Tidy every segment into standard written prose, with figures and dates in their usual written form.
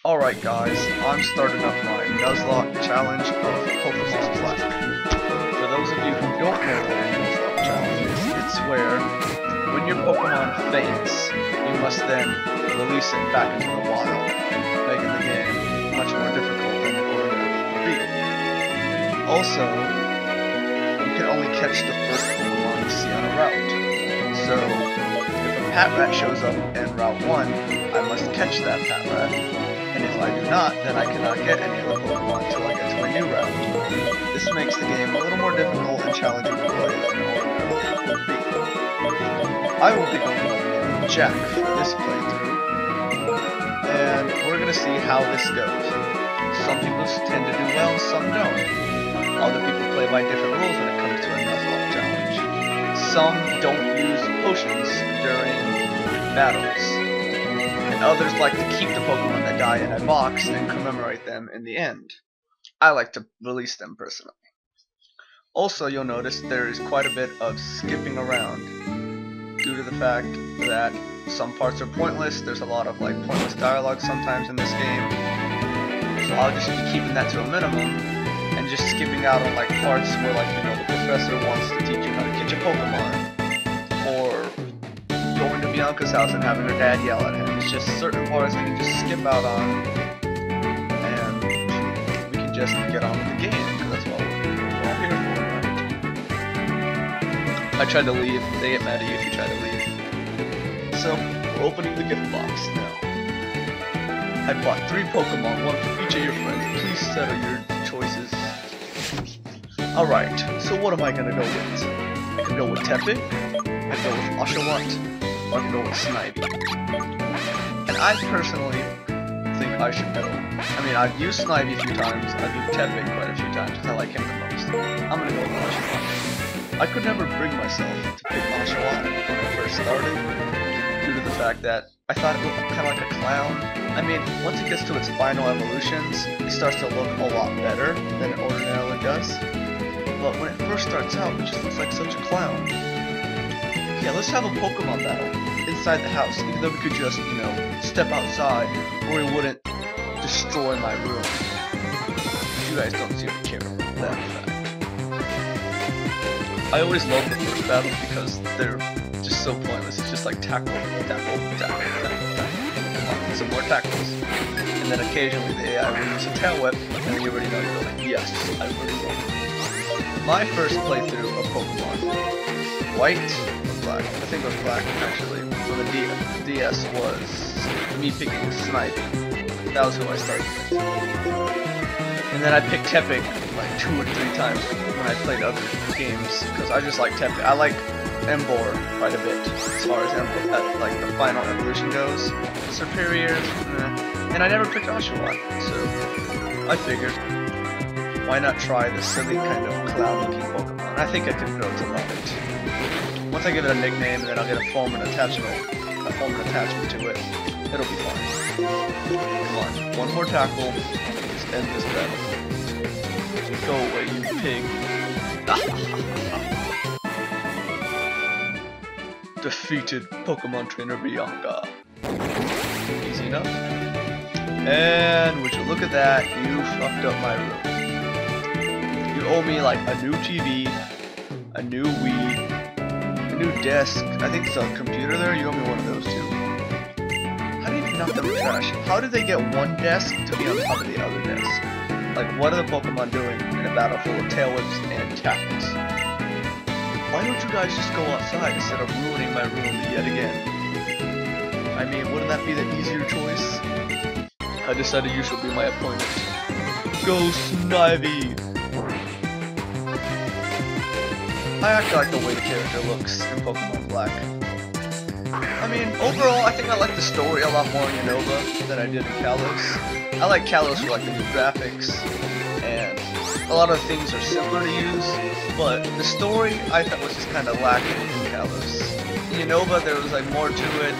Alright guys, I'm starting up my Nuzlocke challenge of Pokemon Black. For those of you who don't know what a Nuzlocke challenge is, it's where when your Pokemon faints, you must then release it back into the wild, making the game much more difficult than it ordinarily would be. Also, you can only catch the first Pokemon you see on a route. So, if a Patrat shows up in Route 1, I must catch that Patrat. And if I do not, then I cannot get any other Pokemon until I get to a new route. This makes the game a little more difficult and challenging to play than it ordinarily would be. I will be going by Jack for this playthrough, and we're going to see how this goes. Some people tend to do well, some don't. Other people play by different rules when it comes to a Nuzlocke challenge. Some don't use potions during battles. And others like to keep the Pokemon that die in a box and commemorate them in the end. I like to release them personally. Also, you'll notice there is quite a bit of skipping around due to the fact that some parts are pointless. There's a lot of pointless dialogue sometimes in this game. So I'll just be keeping that to a minimum and just skipping out on parts where the professor wants to teach you how to catch a Pokemon, or going to Bianca's house and having her dad yell at him. It's just certain parts I can just skip out on, and we can just get on with the game, because that's what we're all here for, right? I tried to leave. They get mad at you if you try to leave. So, we're opening the gift box now. I bought 3 Pokemon, 1 for each of your friends. Please settle your choices. Alright, so what am I gonna go with? I can go with Tepig, I can go with Oshawott, or I can go with Snivy. And I personally think I should go. I mean, I've used Snivy a few times, I've used Tepig quite a few times because I like him the most. I'm gonna go with Oshawott. I could never bring myself to pick Oshawott when I first started, due to the fact that I thought it looked kind of like a clown. I mean, once it gets to its final evolutions, it starts to look a lot better than it ordinarily does. But when it first starts out, it just looks like such a clown. Yeah, let's have a Pokemon battle inside the house, even though we could just, step outside, or it wouldn't destroy my room. You guys don't seem to care about that fact. I always love the first battles because they're just so pointless. It's just like tackle, tackle, tackle, tackle, tackle. Some more tackles. And then occasionally the AI will use a tail whip, and then you already know you're like, yes, I really love it. My first playthrough of Pokemon, White or Black, I think it was Black actually, on the DS was me picking Snivy. That was who I started with. And then I picked Tepig 2 or 3 times when I played other games, because I just like Tepig. I like Emboar quite a bit, as far as the final evolution goes. Superior, and I never picked Oshawott, so I figured, why not try the silly kind of clown-looking Pokemon? I think I could grow to love it. Once I give it a nickname, and then I'll get a form and attachment to it, it'll be fine. Come on, 1 more tackle, let's end this battle. Go away, you pig. Defeated Pokemon Trainer Bianca. Easy enough. And would you look at that, you fucked up my room. You owe me a new TV, a new Wii, a new desk. I think it's a computer there. You owe me one of those too. How do you knock them in trash? How did they get one desk to be on top of the other desk? What are the Pokemon doing in a battle full of tail whips and tackles? Why don't you guys just go outside instead of ruining my room yet again? I mean, wouldn't that be the easier choice? I decided you shall be my opponent. Go Snivy! I actually like the way the character looks in Pokemon Black. I mean, overall, I think I like the story a lot more in Unova than I did in Kalos. I like Kalos for the new graphics, and a lot of things are simpler to use, but the story I thought was just kind of lacking in Kalos. In Unova, there was more to it.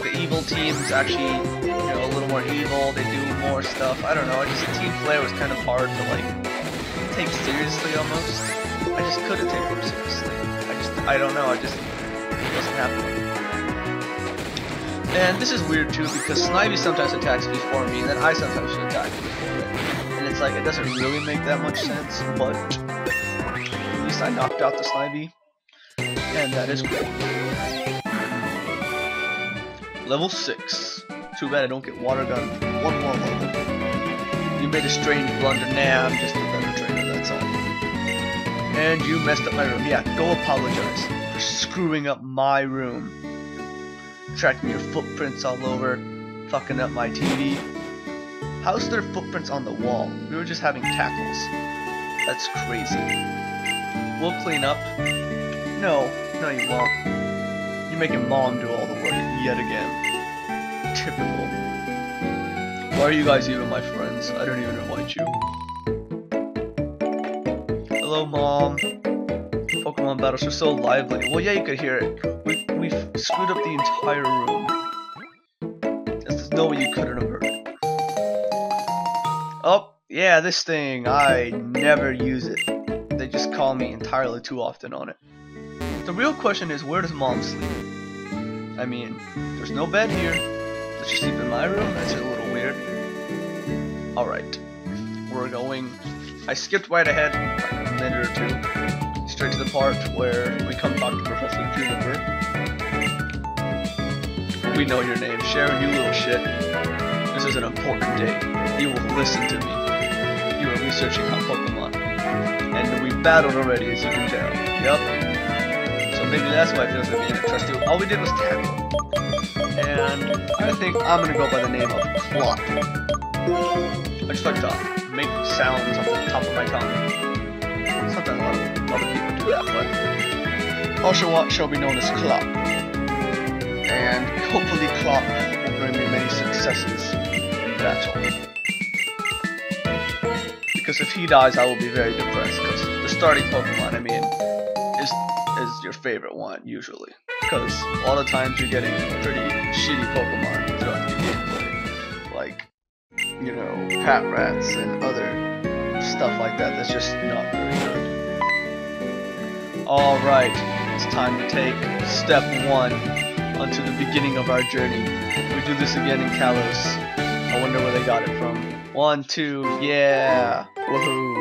The evil team's actually, a little more evil. They do more stuff. I don't know. Team Flare was kind of hard to take seriously almost. I just couldn't take them seriously. I don't know. It wasn't happening. And this is weird too because Snivy sometimes attacks before me, and then I sometimes should attack before it. And it's like, it doesn't really make that much sense, but at least I knocked out the Snivy, and that is great. Level 6. Too bad I don't get water gun. One more level. You made a strange blunder. Nah, I'm just a better trainer, that's all. And you messed up my room. Yeah, go apologize for screwing up my room. Tracking your footprints all over, fucking up my TV. How's there footprints on the wall? We were just having tackles. That's crazy. We'll clean up. No, you won't. You're making Mom do all the work yet again. Typical. Why are you guys even my friends? I don't even invite you. Hello, Mom. Pokemon battles are so lively. Well, yeah, you could hear it. We've screwed up the entire room. There's no way you couldn't have heard it. Oh, yeah, this thing. I never use it. They just call me entirely too often on it. The real question is, where does Mom sleep? I mean, there's no bed here. Does she sleep in my room? That's a little weird. Alright. We're going... I skipped right ahead, like a minute or two. Straight to the part where we come talk to Professor Juniper. We know your name, Sharon, you little shit. This is an important day. You will listen to me. You are researching on Pokemon. And we battled already, as you can tell. Yup. So maybe that's why it feels like being a trusty. All we did was tackle. And I think I'm gonna go by the name of Clop. I just like to make sounds off the top of my tongue. Sometimes a lot of other people do that, but Oshawott shall be known as Clop. And hopefully Clop will bring me many successes in battle. Because if he dies, I will be very depressed, because the starting Pokemon, I mean, is your favorite one, usually. Because a lot of times you're getting pretty shitty Pokemon throughout the gameplay. Like, you know, Patrats and other stuff like that that's just not very good. Alright, it's time to take step 1 onto the beginning of our journey. We do this again in Kalos. I wonder where they got it from. 1, 2, yeah! Woohoo!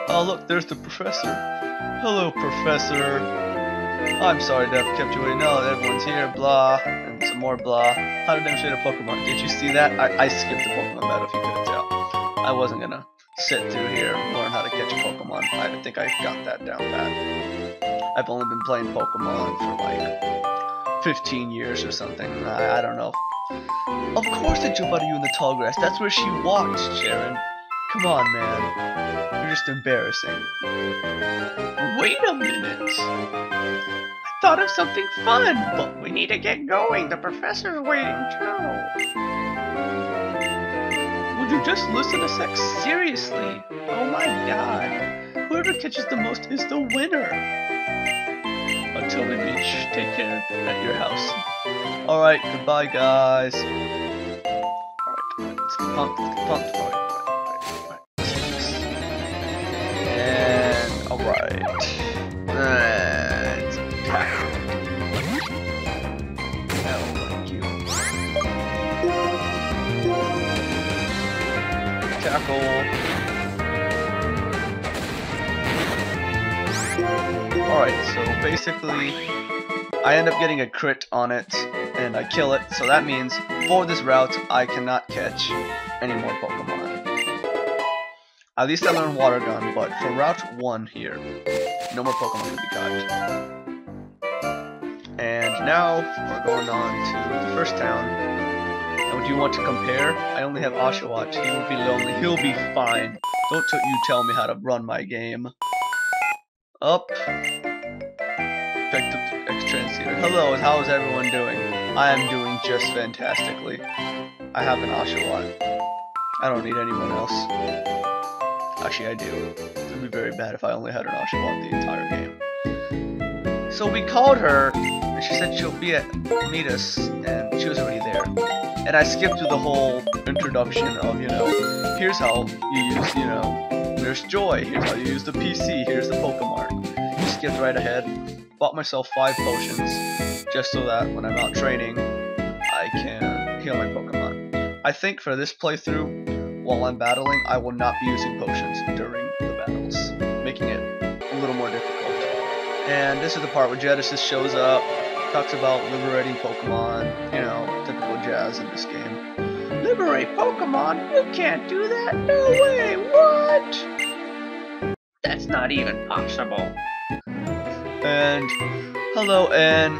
Oh look, there's the professor. Hello, Professor. I'm sorry to have kept you waiting. No, everyone's here, blah, and some more blah. How to demonstrate a Pokemon. Did you see that? I skipped the Pokemon battle, if you couldn't tell. I wasn't gonna sit through here and learn how to catch a Pokemon. I think I got that down pat. I've only been playing Pokemon for like 15 years or something. I don't know. Of course I jump out of you in the tall grass. That's where she walked, Sharon. Come on, man. You're just embarrassing. Wait a minute. I thought of something fun, but we need to get going. The professor's waiting too. Would you just listen a sec? Seriously? Oh my god. Whoever catches the most is the winner. Until we reach, take care at your house. Alright, goodbye guys. Alright, let's pump. Alright. And alright. Let's tackle. Tackle. Alright, so basically I end up getting a crit on it and I kill it, so that means for this route I cannot catch any more Pokemon. At least I learned Water Gun, but for Route 1 here, no more Pokemon to be caught. And now we're going on to the first town. And do you want to compare? I only have Oshawott. He will be lonely. He'll be fine. Don't you tell me how to run my game. Up. Back to X-Transceiver. Hello, how is everyone doing? I am doing just fantastically. I have an Oshawott. I don't need anyone else. Actually, I do. It would be very bad if I only had an Oshawott the entire game. So we called her, and she said she'll meet us, and she was already there. And I skipped through the whole introduction of, you know, here's how you use, you know, there's Joy, here's how you use the PC, here's the Pokemon. Skipped right ahead, bought myself 5 potions, just so that when I'm out training, I can heal my Pokemon. I think for this playthrough, while I'm battling, I will not be using potions during the battles, making it a little more difficult. And this is the part where Genesis shows up, talks about liberating Pokemon, you know, typical jazz in this game. Liberate Pokemon? You can't do that! No way! What? That's not even possible. And, hello, Anne.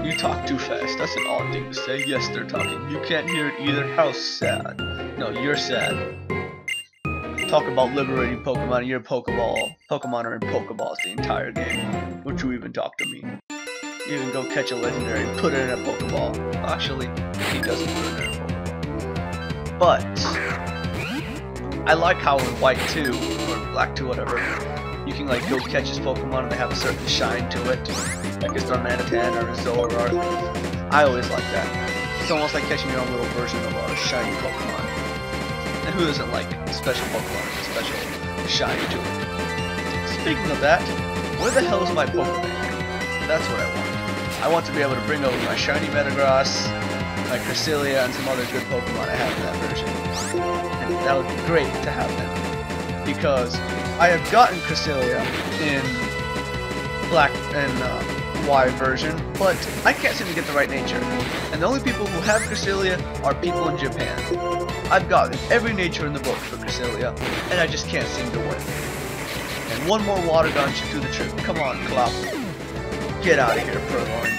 You talk too fast. That's an odd thing to say. Yes, they're talking. You can't hear it either. How sad. No, you're sad. Talk about liberating Pokemon in your Pokeball. Pokemon are in Pokeballs the entire game. Don't you even talk to me. You even go catch a legendary and put it in a Pokeball. Actually, he doesn't put it in a Pokeball. But I like how in White 2, or Black 2, whatever, you can like go catch his Pokemon and they have a certain shine to it. Like a Darmanitan or a Zoroark. I always like that. It's almost like catching your own little version of a shiny Pokemon. And who doesn't like special Pokemon with a special shiny to it? Speaking of that, where the hell is my Pokemon? That's what I want. I want to be able to bring over my shiny Metagross, my Cresselia, and some other good Pokemon I have in that version. And that would be great to have them. Because I have gotten Cresselia in Black and Y version, but I can't seem to get the right nature. And the only people who have Cresselia are people in Japan. I've gotten every nature in the book for Cresselia, and I just can't seem to win. And one more water gun should do the trick. Come on, Clop. Get out of here, Purloin.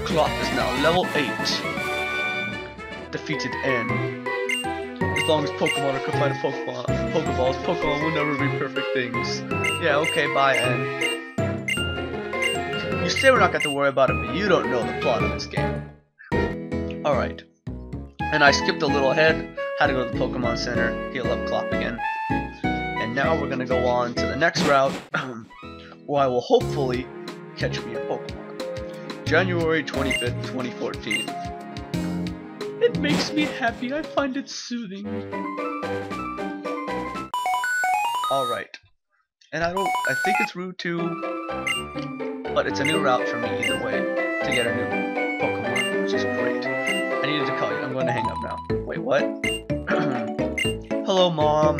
Clop is now level 8. Defeated N. As long as Pokemon are confined to Pokeballs, Pokemon will never be perfect things. Yeah, okay, bye, N. You say we're not going to worry about it, but you don't know the plot of this game. Alright. And I skipped a little ahead, had to go to the Pokemon Center, heal up Clop again. And now we're going to go on to the next route, where I will hopefully catch me a Pokemon. January 25th, 2014. It makes me happy, I find it soothing. Alright. And I think it's Route 2, but it's a new route for me either way, to get a new Pokemon, which is great. I needed to call you, I'm going to hang up now. Wait, what? Hello, Mom.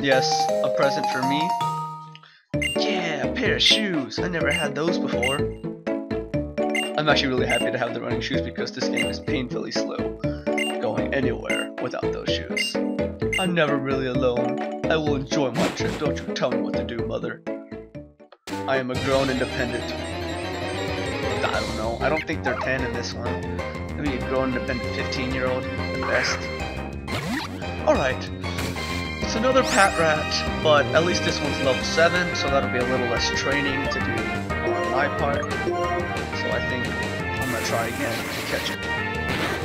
Yes, a present for me? Yeah, a pair of shoes. I never had those before. I'm actually really happy to have the running shoes because this game is painfully slow, going anywhere without those shoes. I'm never really alone. I will enjoy my trip. Don't you tell me what to do, Mother. I am a grown independent. I don't know. I don't think they're 10 in this one. Maybe a grown independent 15-year-old at best. Alright. It's another Patrat, but at least this one's level 7, so that'll be a little less training to do on my part. So I think I'm going to try again to catch it.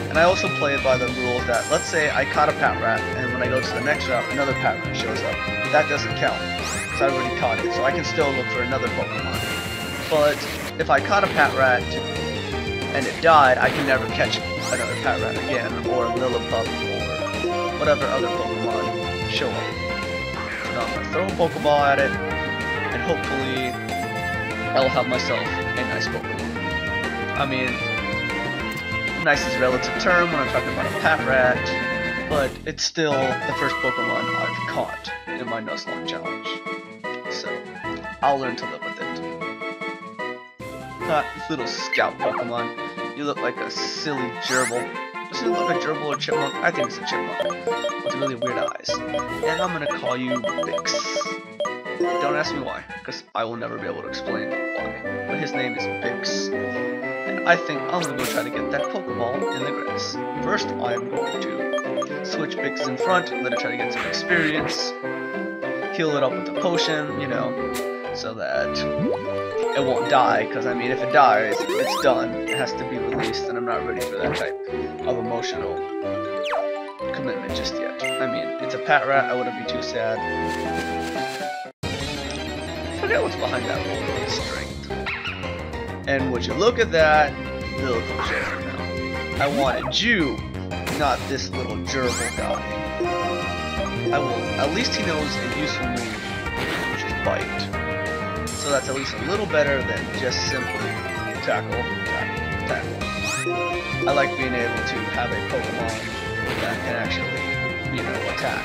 And I also play it by the rule that, let's say I caught a Patrat, and when I go to the next route, another Patrat shows up. That doesn't count, because I already caught it, so I can still look for another Pokemon. But if I caught a Patrat, and it died, I can never catch another Patrat again, or a Lillipup, or whatever other Pokemon show up. So now I'm going to throw a Pokeball at it, and hopefully I'll have myself a nice Pokemon. I mean, nice is a relative term when I'm talking about a Patrat, but it's still the first Pokemon I've caught in my Nuzlocke challenge. So, I'll learn to live with it. Little scout Pokemon, you look like a silly gerbil. Does it look like a gerbil or chipmunk? I think it's a chipmunk. With really weird eyes. And I'm gonna call you Bix. Don't ask me why, because I will never be able to explain why. But his name is Bix. And I think I'm gonna go try to get that Pokeball in the grass. First, I'm going to switch Bix in front, let it try to get some experience. Heal it up with a potion, you know, so that it won't die, because I mean if it dies, it's done. It has to be released, and I'm not ready for that type of emotional commitment just yet. I mean, it's a Patrat, I wouldn't be too sad. Forget what's behind that wall of strength. And would you look at that, little gerbil now. I wanted you, not this little gerbil guy. I will, at least he knows a useful move, which is bite. So that's at least a little better than just simply tackle, tackle, tackle. I like being able to have a Pokemon that can actually, you know, attack.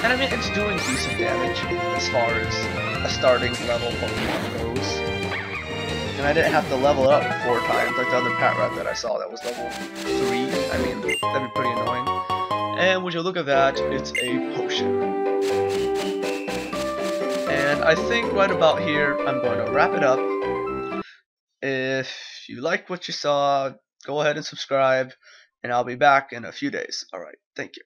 And I mean, it's doing decent damage as far as a starting level Pokemon goes. And I didn't have to level it up 4 times like the other Patrat that I saw that was level 3. I mean, that'd be pretty annoying. And would you look at that, it's a potion. And I think right about here, I'm going to wrap it up. If you like what you saw, go ahead and subscribe, and I'll be back in a few days. Alright, thank you.